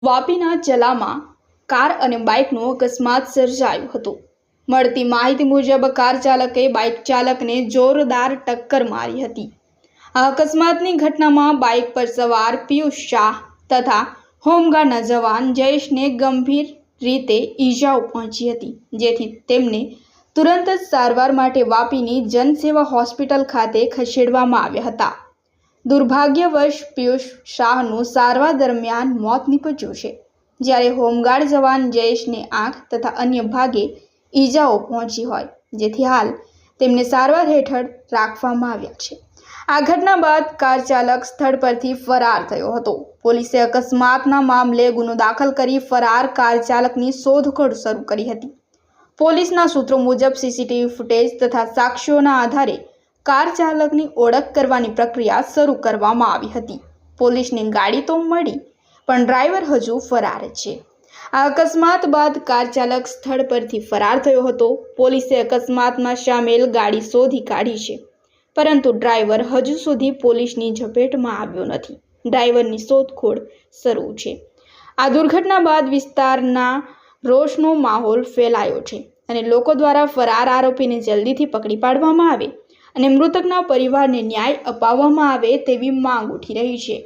વાપીના ચલામાં car અને બાઇકનો અકસ્માત સર્જાયો હતો। મળતી માહિતી મુજબ કાર ચાલકે બાઇક ચાલકને જોરદાર ટક્કર મારી હતી। આ અકસ્માતની ઘટનામાં બાઇક પર સવાર પિયુષ શાહ તથા હોમગાર્ડના જવાન જયેશને ગંભીર રીતે ઈજાઓ પહોંચી હતી, જેથી તેમને તુરંત જ સારવાર માટે વાપીની જનસેવા હોસ્પિટલ ખાતે ખસેડવામાં આવ્યા હતા। દુર્ભાગ્યવશ પિયુષ શાહનું સારવાર દરમિયાન મોત નીપજ્યું છે, જ્યારે હોમગાર્ડ જવાન જયેશને આંખ તથા અન્ય ભાગે ઈજાઓ પહોંચી હોય, જેથી હાલ તેમને સારવાર હેઠળ રાખવામાં આવ્યા છે। આ ઘટના બાદ કાર ચાલક સ્થળ પરથી ફરાર થયો હતો। પોલીસે અકસ્માતના મામલે ગુનો દાખલ કરી ફરાર કાર ચાલકની શોધખોળ શરૂ કરી હતી। પોલીસના સૂત્રો મુજબ સીસીટીવી ફૂટેજ તથા સાક્ષ્યોના આધારે કાર ચાલકની ઓળખ કરવાની પ્રક્રિયા શરૂ કરવામાં આવી હતી। પોલીસને ગાડી તો મળી, પણ ડ્રાઈવર હજુ ફરાર છે। આ અકસ્માત બાદ કાર ચાલક સ્થળ પરથી ફરાર થયો હતો। પોલીસે અકસ્માતમાં સામેલ ગાડી શોધી કાઢી છે, પરંતુ ડ્રાઈવર હજુ સુધી પોલીસની ઝપેટમાં આવ્યો નથી। ડ્રાઈવરની શોધખોળ શરૂ છે। આ દુર્ઘટના બાદ વિસ્તારના રોષનો માહોલ ફેલાયો છે અને લોકો દ્વારા ફરાર આરોપીને જલ્દીથી પકડી પાડવામાં આવે અને મૃતકના પરિવારને ન્યાય અપાવવામાં આવે તેવી માંગ ઉઠી રહી છે।